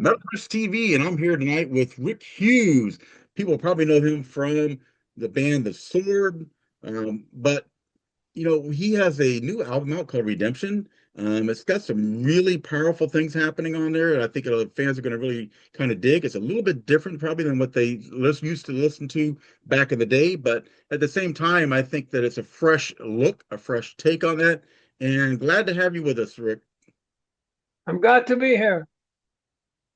Riffs TV, and I'm here tonight with Rick Hughes. People probably know him from the band The Sword, but he has a new album out called Redemption. It's got some really powerful things happening on there, and I think fans are going to really kind of dig. It's a little bit different, probably, than what they used to listen to back in the day, but at the same time, I think that it's a fresh look, a fresh take on that, and glad to have you with us, Rick. I'm glad to be here.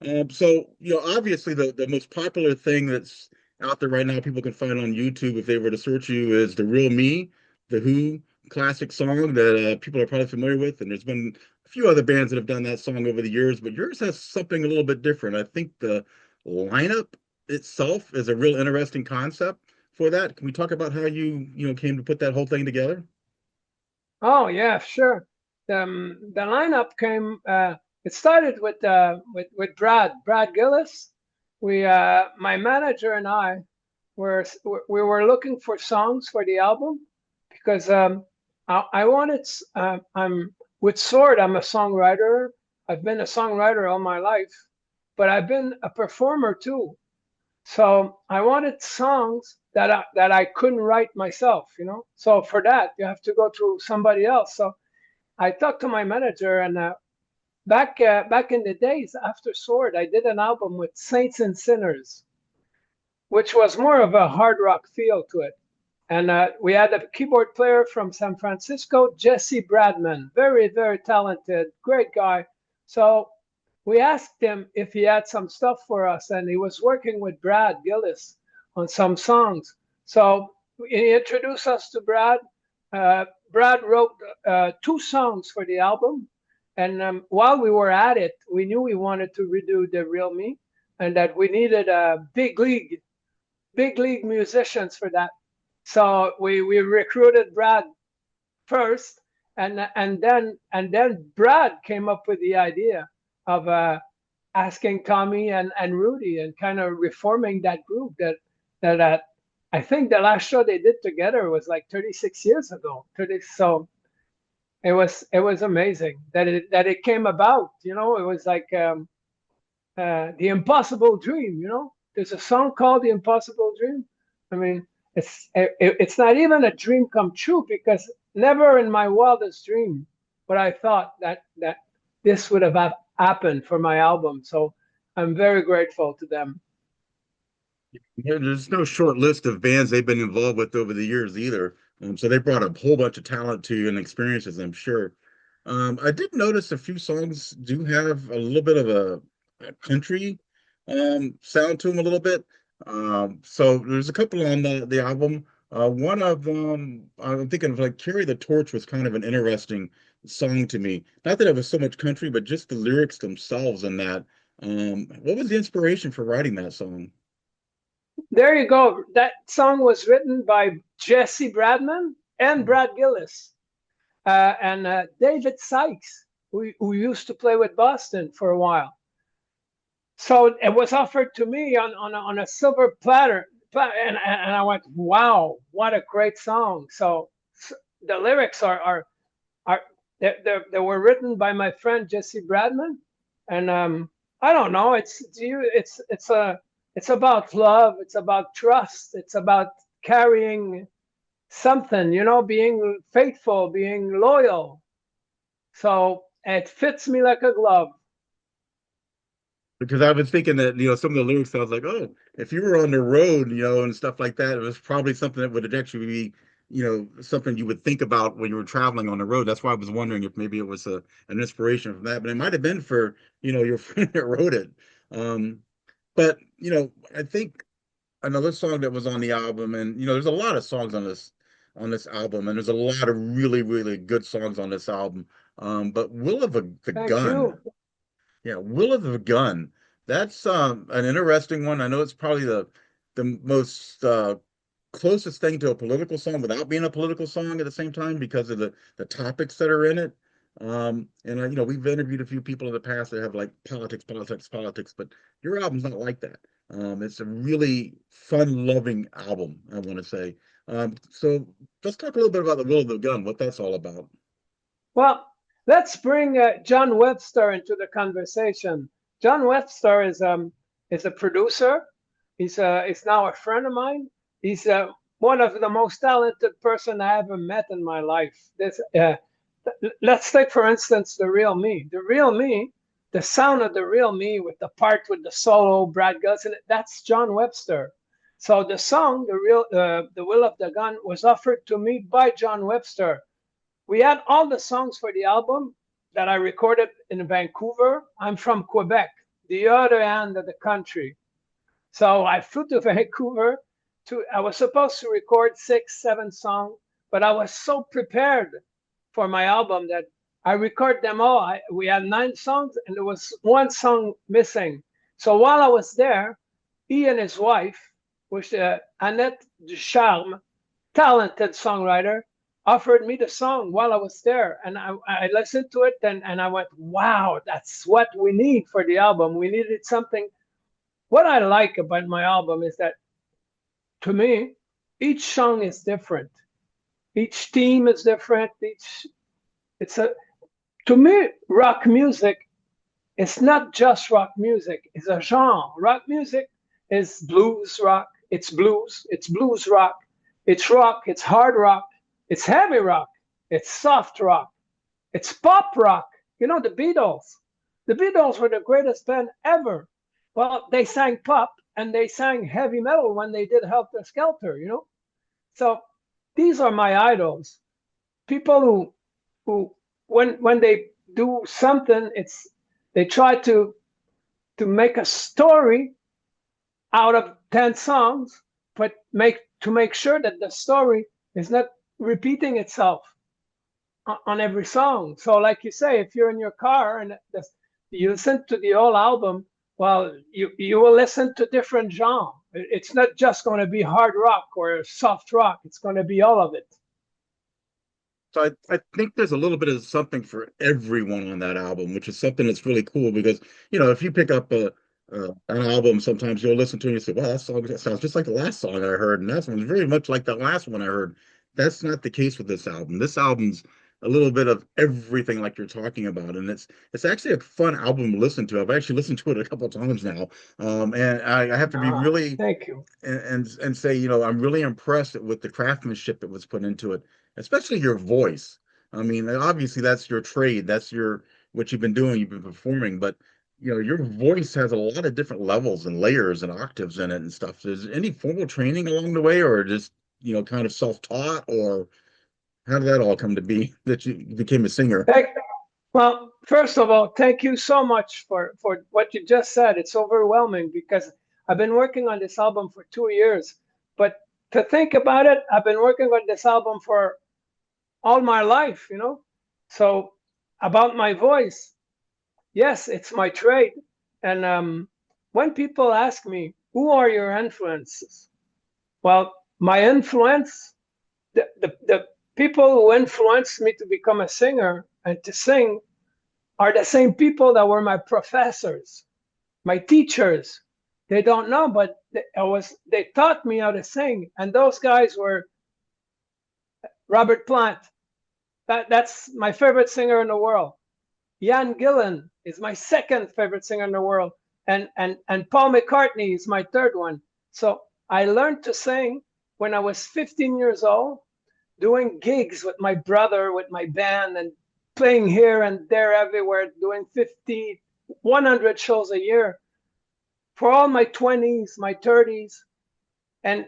Obviously the most popular thing that's out there right now, people can find on YouTube if they were to search you, is The Real Me, the Who classic song that people are probably familiar with. And there's been a few other bands that have done that song over the years, but yours has something a little bit different. I think the lineup itself is a real interesting concept for that. Can we talk about how you came to put that whole thing together? Oh yeah, sure. The lineup came. It started with Brad Gillis. My manager and I we were looking for songs for the album because I wanted. I'm with Sword. I'm a songwriter. I've been a songwriter all my life, but I've been a performer too. So I wanted songs that I couldn't write myself, you know. So for that, you have to go through somebody else. So I talked to my manager, and back in the days after Sword, I did an album with Saints and Sinners, which was more of a hard rock feel to it. And we had a keyboard player from San Francisco, Jesse Bradman, very talented, great guy. So we asked him if he had some stuff for us, and he was working with Brad Gillis on some songs. So he introduced us to Brad. Brad wrote two songs for the album, and while we were at it, we knew we wanted to redo The Real Me, and that we needed a big league musicians for that. So we recruited Brad first, and then Brad came up with the idea of asking Tommy and Rudy and kind of reforming that group that I think the last show they did together was like 36 years ago. 30, so it was amazing that it came about. You know, it was like the impossible dream. You know, there's a song called "The Impossible Dream." I mean, it's not even a dream come true because never in my wildest dream but I thought that this would have happened for my album. So I'm very grateful to them. Yeah, there's no short list of bands they've been involved with over the years either. So they brought a whole bunch of talent to you and experiences, I'm sure. I did notice a few songs do have a little bit of a country sound to them a little bit. So there's a couple on the album. One of them, I'm thinking of, like, Carry the Torch was kind of an interesting song to me. Not that it was so much country, but just the lyrics themselves and that. What was the inspiration for writing that song? There you go. That song was written by Jesse Bradman and Brad Gillis and David Sykes, who used to play with Boston for a while. So it was offered to me on a silver platter, and I went, "Wow, what a great song!" So the lyrics are they were written by my friend Jesse Bradman, and I don't know. It's about love. It's about trust. It's about carrying something, you know, being faithful, being loyal. So it fits me like a glove. Because I was thinking that, some of the lyrics, I was like, oh, if you were on the road, and stuff like that, it was probably something that would actually be, something you would think about when you were traveling on the road. That's why I was wondering if maybe it was an inspiration from that, but it might have been for, your friend that wrote it. Um, but, I think another song that was on the album, and, there's a lot of songs on this album, and there's a lot of really, really good songs on this album. But Will of the Thank Gun. you. Yeah, Will of the Gun. That's an interesting one. I know it's probably the most closest thing to a political song without being a political song at the same time because of the topics that are in it. And we've interviewed a few people in the past that have, like, politics, but your album's not like that. It's a really fun-loving album, I want to say. So let's talk a little bit about the Will of the Gun, what that's all about. Well, let's bring John Webster into the conversation. Jon Webster is a producer. He's now a friend of mine. He's one of the most talented person I ever met in my life. Let's take for instance the Real Me. The Real Me, the sound of the Real Me with the part with the solo, Brad Gillis in it. That's Jon Webster. So the song, the Will of the Gun, was offered to me by Jon Webster. We had all the songs for the album that I recorded in Vancouver. I'm from Quebec, the other end of the country. So I flew to Vancouver. I was supposed to record 6, 7 songs, but I was so prepared for my album that I recorded them all. We had 9 songs, and there was 1 song missing. So while I was there, he and his wife, which Annette Ducharme, talented songwriter, offered me the song while I was there, and I listened to it, and I went, wow, that's what we need for the album. We needed something. What I like about my album is that, to me, each song is different. Each theme is different. To me, rock music is not just rock music. It's a genre. Rock music is blues rock. It's blues rock. It's hard rock. It's heavy rock. It's soft rock. It's pop rock. You know, the Beatles. The Beatles were the greatest band ever. Well, they sang pop and they sang heavy metal when they did Helter Skelter, you know? So these are my idols. People who when they do something, they try to make a story out of 10 songs, but make sure that the story is not repeating itself on every song. So like you say, if you're in your car and you listen to the whole album, well, you will listen to different genres. It's not just going to be hard rock or soft rock. It's going to be all of it. So I think there's a little bit of something for everyone on that album, which is something that's really cool because, if you pick up an album, sometimes you'll listen to it and you say, wow, that sounds just like the last song I heard. And that one's very much like the last one I heard. That's not the case with this album. This album's a little bit of everything like you're talking about. And it's actually a fun album to listen to. I've actually listened to it a couple of times now. And I have to be really Thank you. and say, I'm really impressed with the craftsmanship that was put into it, especially your voice. I mean, obviously that's your trade. That's what you've been doing. You've been performing, but your voice has a lot of different levels and layers and octaves in it and stuff. Is there any formal training along the way, or just kind of self-taught, or how did that all come to be that you became a singer? Well, first of all, thank you so much for what you just said. It's overwhelming because I've been working on this album for 2 years. But to think about it, I've been working on this album for all my life, So about my voice, yes, it's my trade. And when people ask me, who are your influences? Well, my influence, the people who influenced me to become a singer and to sing are the same people that were my professors, my teachers. They don't know, but they taught me how to sing. And those guys were Robert Plant. That's my favorite singer in the world. Ian Gillan is my second favorite singer in the world. And Paul McCartney is my third one. So I learned to sing when I was 15 years old, doing gigs with my brother, with my band, and playing here and there everywhere, doing 50, 100 shows a year for all my 20s, my 30s. And,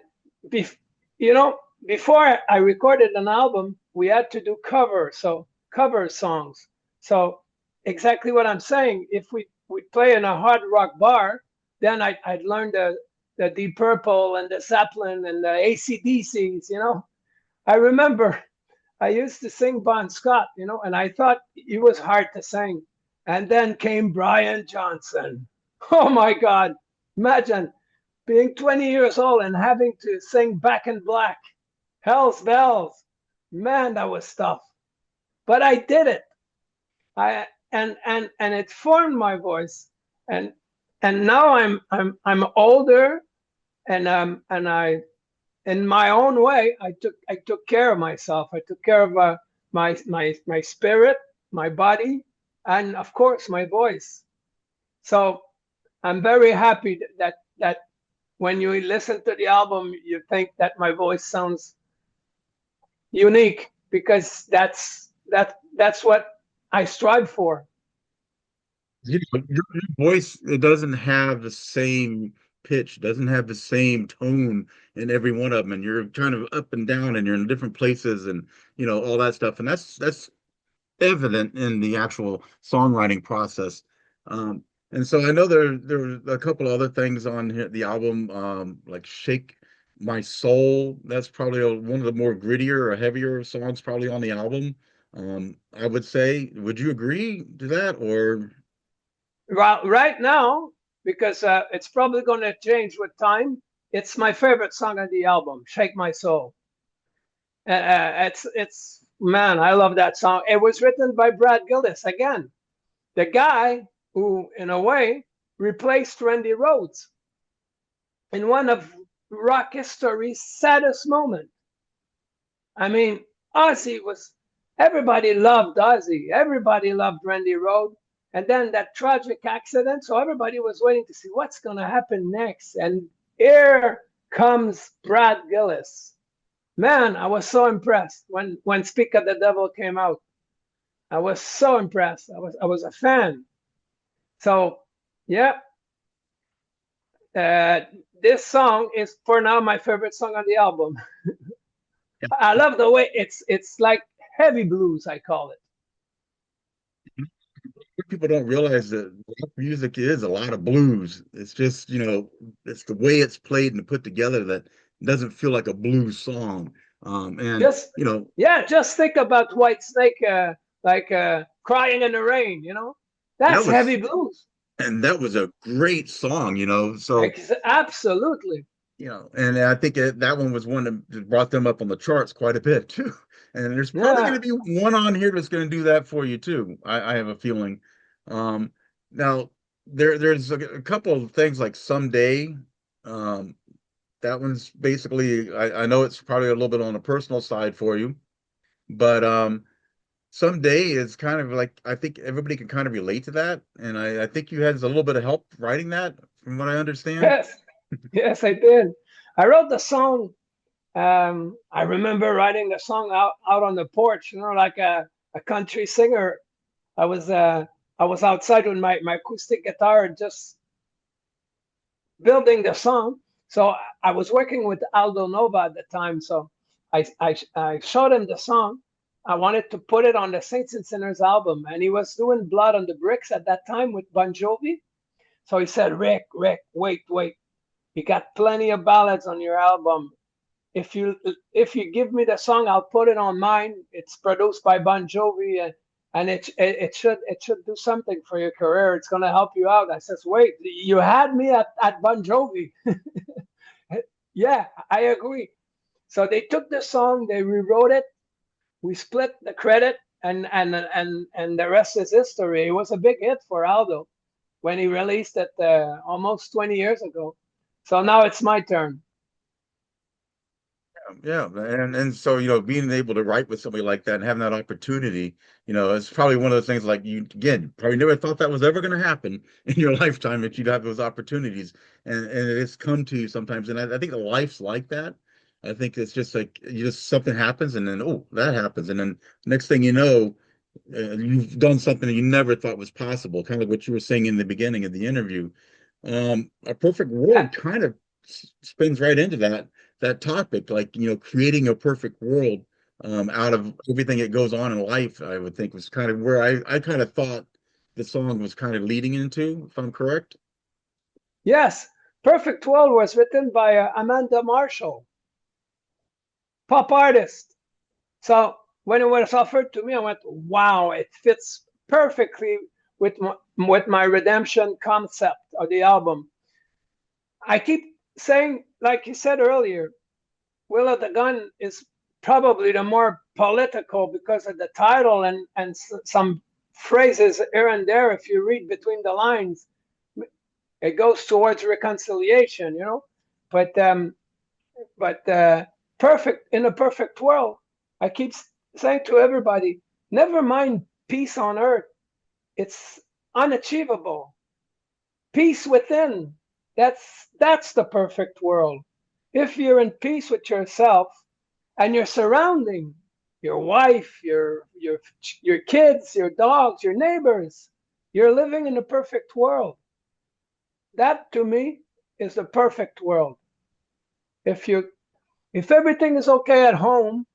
before I recorded an album, we had to do cover songs. So exactly what I'm saying, if we play in a hard rock bar, then I'd learn the Deep Purple and the Zeppelin and the AC/DCs, I remember I used to sing Bon Scott, and I thought he was hard to sing. And then came Brian Johnson. Oh my God. Imagine being 20 years old and having to sing Back in Black, Hell's Bells. Man, that was tough. But I did it. And it formed my voice. And now I'm older, and I, in my own way, I took care of myself. I took care of my spirit, my body, and of course my voice. So I'm very happy that when you listen to the album, you think that my voice sounds unique because that's what I strive for. Your voice, it doesn't have the same pitch, doesn't have the same tone in every one of them, and you're kind of up and down, and you're in different places, and all that stuff, and that's evident in the actual songwriting process. Um, and so I know there were a couple other things on here, the album, like "Shake My Soul." That's probably one of the more grittier or heavier songs probably on the album. I would say, would you agree to that, or? Well, right now, because it's probably going to change with time, it's my favorite song on the album, "Shake My Soul." It's man, I love that song. It was written by Brad Gillis again, the guy who, in a way, replaced Randy Rhoads in one of rock history's saddest moments. I mean, Ozzy was, everybody loved Ozzy. Everybody loved Randy Rhoads. And then that tragic accident. So everybody was waiting to see what's going to happen next. And here comes Brad Gillis. Man, I was so impressed when Speak of the Devil came out. I was so impressed. I was a fan. So, yeah, uh, this song is for now my favorite song on the album. I love the way it's like heavy blues, I call it. People don't realize that rock music is a lot of blues. It's just, it's the way it's played and put together that doesn't feel like a blues song. And Just yeah, just think about White Snake, like crying in the rain. that That's was heavy blues. that was a great song, so Absolutely. and I think that one was one that brought them up on the charts quite a bit too. And there's probably going Yeah. to be one on here that's going to do that for you too. I have a feeling. Um, Now there's a couple of things like "Someday." Um, that one's basically, I know it's probably a little bit on the personal side for you, but "Someday" is kind of like, I think everybody can kind of relate to that, and I think you had a little bit of help writing that, from what I understand. Yes. Yes, I did. I wrote the song. I remember writing the song out on the porch, like a country singer. I was uh, I was outside with my acoustic guitar, just building the song. So I was working with Aldo Nova at the time. So I showed him the song. I wanted to put it on the Saints and Sinners album, and he was doing Blood on the Bricks at that time with Bon Jovi. So he said, Rick, wait, you got plenty of ballads on your album. If you give me the song, I'll put it on mine. It's produced by Bon Jovi, and it should do something for your career. It's gonna help you out. I says, wait, you had me at Bon Jovi. Yeah, I agree. So they took the song, they rewrote it, we split the credit, and the rest is history. It was a big hit for Aldo when he released it almost 20 years ago. So now it's my turn. Yeah, and so being able to write with somebody like that and having that opportunity, it's probably one of those things, like, you again probably never thought that was ever going to happen in your lifetime, that you'd have those opportunities, and it's come to you sometimes. And I think life's like that. I think it's just like, something happens, and then, oh, that happens, and then next thing you know, you've done something that you never thought was possible, kind of what you were saying in the beginning of the interview. A perfect Yeah. world kind of spins right into that topic, like, creating a perfect world, out of everything that goes on in life. I would think was kind of where I kind of thought the song was kind of leading into, if I'm correct. Yes, Perfect World was written by Amanda Marshall, pop artist. So when it was offered to me, I went, wow, it fits perfectly with my redemption concept of the album. I keep saying, like you said earlier, Will of the Gun is probably the more political because of the title and some phrases here and there. If you read between the lines, it goes towards reconciliation. But perfect in a perfect world, I keep saying to everybody, never mind peace on earth. It's unachievable. peace within. That's the perfect world. If you're in peace with yourself and your surrounding, your wife, your kids, your dogs, your neighbors, you're living in a perfect world. That to me is the perfect world. If you if everything is okay at home,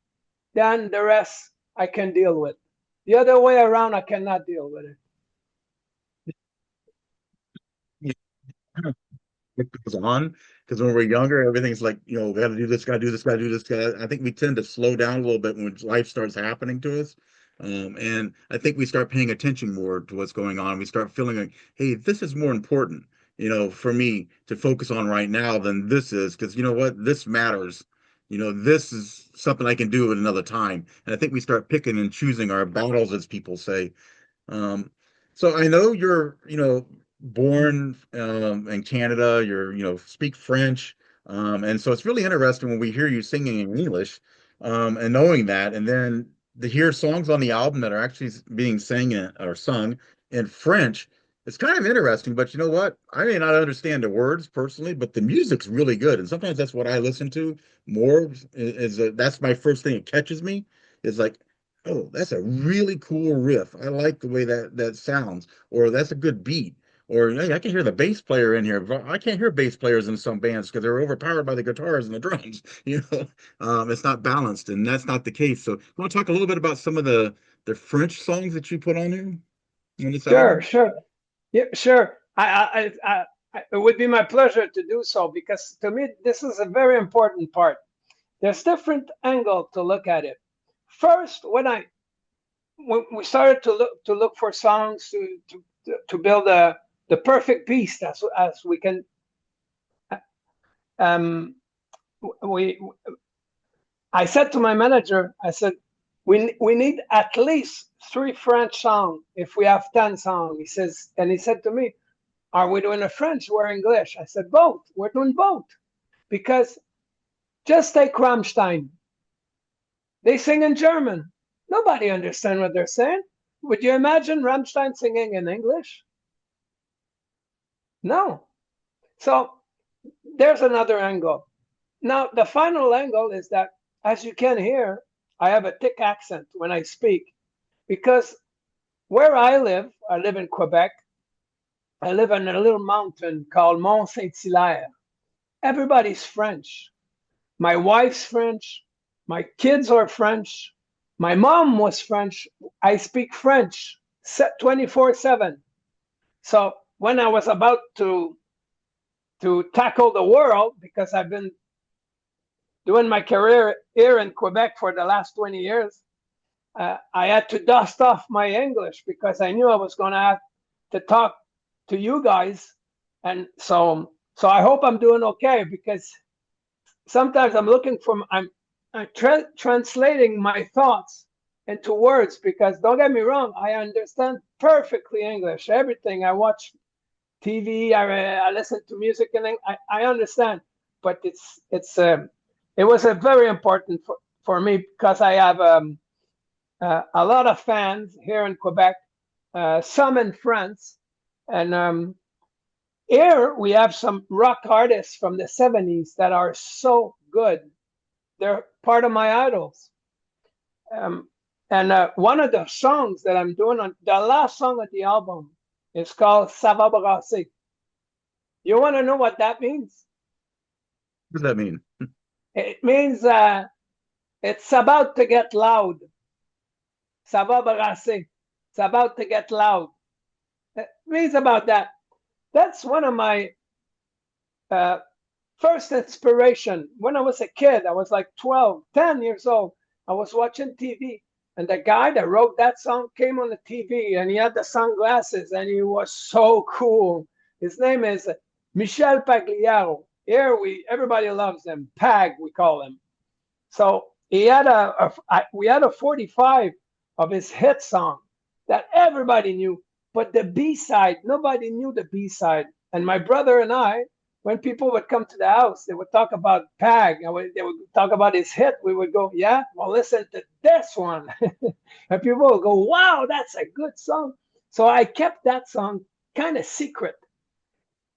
then the rest I can deal with. The other way around, I cannot deal with it. It goes on because when we're younger, everything's like, got to do this, got to do this, got to do this. I think we tend to slow down a little bit when life starts happening to us. And I think we start paying attention more to what's going on. We start feeling like, hey, this is more important, for me to focus on right now than this is, because you know what? This matters. This is something I can do at another time. And I think we start picking and choosing our battles, as people say. Um, so I know you're, born in Canada, you're, speak French. And so it's really interesting when we hear you singing in English, and knowing that, and then to hear songs on the album that are actually being or sung in French. It's kind of interesting, but you know what? I may not understand the words personally, but the music's really good. And sometimes that's what I listen to more that's my first thing that catches me is like, oh, that's a really cool riff. I like the way that sounds, or that's a good beat, or hey, I can hear the bass player in here. But I can't hear bass players in some bands because they're overpowered by the guitars and the drums. It's not balanced, and that's not the case. So, you want to talk a little bit about some of the French songs that you put on here on this Sure, album? sure. Yeah, sure. It would be my pleasure to do so because to me, this is a very important part. There's different angle to look at it. First, when we started to look for songs to build the perfect piece as we can, um, we I said to my manager, I said, we need at least 3 French songs if we have 10 songs. He said to me, are we doing a French or English? I said, both. We're doing both. Because just take Rammstein. They sing in German. Nobody understands what they're saying. Would you imagine Rammstein singing in English? No. So there's another angle. Now, the final angle is that, as you can hear, I have a thick accent when I speak because where I live in Quebec. I live in a little mountain called Mont Saint-Hilaire. Everybody's French. My wife's French. My kids are French. My mom was French. I speak French 24/7. So when I was about to tackle the world, because I've been doing my career here in Quebec for the last 20 years, I had to dust off my English because I knew I was going to have to talk to you guys. And so I hope I'm doing okay because sometimes I'm translating my thoughts into words because don't get me wrong, I understand perfectly English. Everything I watch TV, I listen to music, and I understand. But it was a very important for me because I have a lot of fans here in Quebec, some in France, and here we have some rock artists from the 70s that are so good. They're part of my idols. And one of the songs that I'm doing on the last song of the album is called Ça va brasser. You want to know what that means? What does that mean? It means it's about to get loud. Ça va brasser. It's about to get loud. It means about that. That's one of my first inspiration. When I was a kid, I was like 12, 10 years old. I was watching TV, and the guy that wrote that song came on the TV, and he had the sunglasses, and he was so cool. His name is Michel Pagliaro. Here everybody loves him. Pag, we call him. So we had a 45 of his hit song that everybody knew. But the B-side, nobody knew the B-side. And my brother and I, when people would come to the house, they would talk about Pag. They would talk about his hit. We would go, yeah, well, listen to this one. And people would go, wow, that's a good song. So I kept that song kind of secret.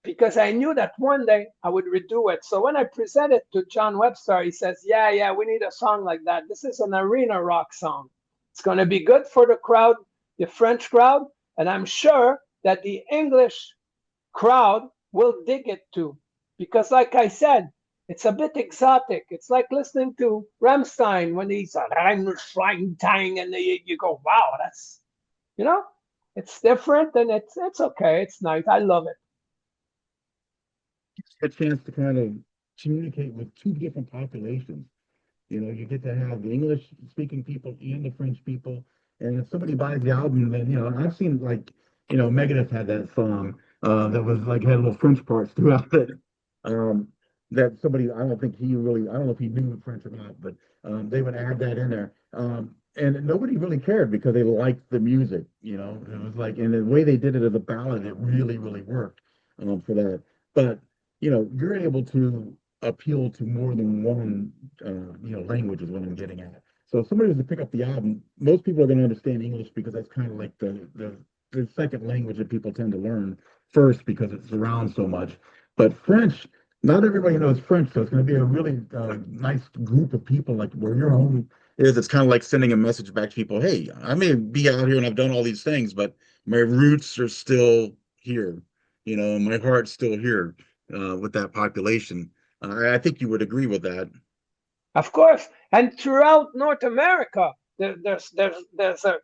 because I knew that one day I would redo it. So when I presented to John Webster, he says, yeah, we need a song like that. This is an arena rock song. It's going to be good for the crowd, the French crowd, and I'm sure that the English crowd will dig it too. Because like I said, it's a bit exotic. It's like listening to Rammstein when he's I'm flying tang, and you go, wow, that's, you know, it's different, and it's okay. It's nice. I love it. A chance to kind of communicate with two different populations. You get to have the English speaking people and the French people. And if somebody buys the album, then, I've seen like, Megadeth had that song that was like had little French parts throughout it. Um, that somebody, I don't think he really, I don't know if he knew French or not, but they would add that in there. And nobody really cared because they liked the music, It was like, and the way they did it as a ballad, it really, really worked for that. But, you're able to appeal to more than one language is what I'm getting at. So if somebody was to pick up the album, most people are going to understand English because that's kind of like the second language that people tend to learn first because it's around so much. But French, not everybody knows French, so it's going to be a really nice group of people like where your home is. It's kind of like sending a message back to people. Hey, I may be out here and I've done all these things, but my roots are still here. My heart's still here with that population. I think you would agree with that. Of course, and throughout North America, there's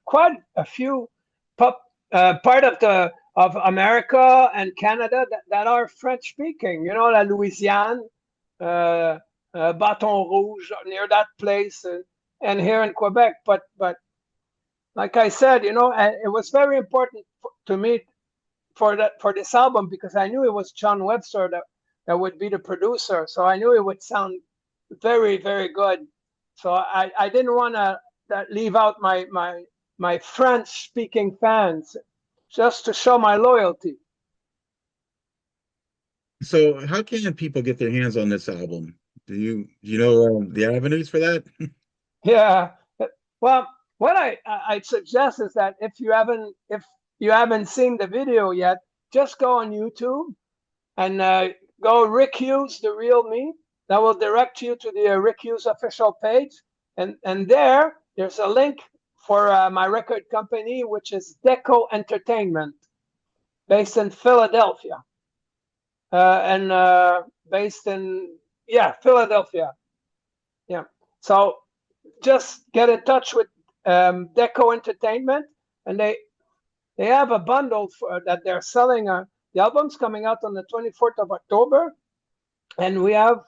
quite a few pop, part of the of America and Canada that are French speaking. You know, La Louisiane, Bâton Rouge, near that place, and here in Quebec. But like I said, it was very important to me for this album because I knew it was John Webster that would be the producer, so I knew it would sound very, very good. So I didn't want to leave out my French speaking fans just to show my loyalty. So how can people get their hands on this album? Do you know the avenues for that? Yeah. Well, what I suggest is that if you haven't seen the video yet, just go on YouTube and go Rick Hughes, the real me. That will direct you to the Rick Hughes official page, and there's a link for my record company, which is Deco Entertainment, based in Philadelphia, and based in Philadelphia. Yeah. So just get in touch with Deco Entertainment, and they have a bundle that they're selling. The album's coming out on the 24th of October, and we have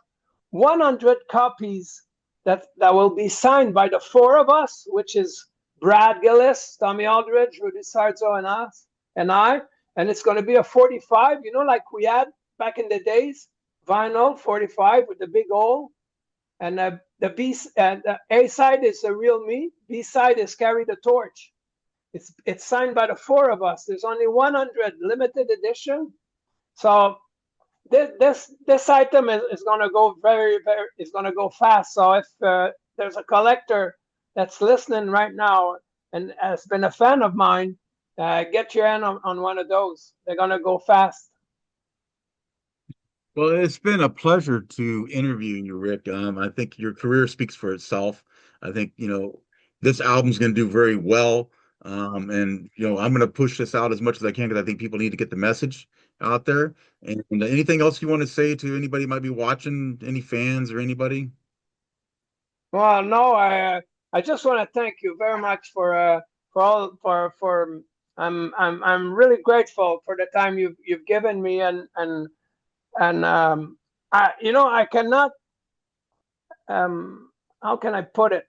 100 copies that will be signed by the four of us, which is Brad Gillis, Tommy Aldridge, Rudy Sarzo, and I. And it's going to be a 45, like we had back in the days, vinyl 45 with the big hole. And the A side is the real me. B side is Carry the Torch. It's signed by the four of us. There's only 100 limited edition. So this item is going to go is going to go fast. So if there's a collector that's listening right now and has been a fan of mine, get your hand on one of those. They're going to go fast. Well, it's been a pleasure to interview you, Rick. I think your career speaks for itself. I think, this album's going to do very well. And, I'm going to push this out as much as I can because I think people need to get the message out there. And anything else you want to say to anybody who might be watching, any fans or anybody? Well, no, I just want to thank you very much for all for I'm really grateful for the time you've given me, and I cannot, how can I put it?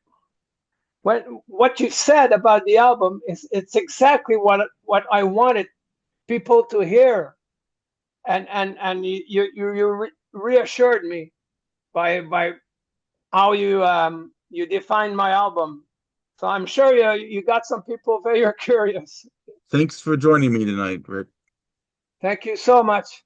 What you said about the album it's exactly what I wanted people to hear, and you reassured me by how you defined my album. So I'm sure you got some people very curious. Thanks for joining me tonight, Rick. Thank you so much.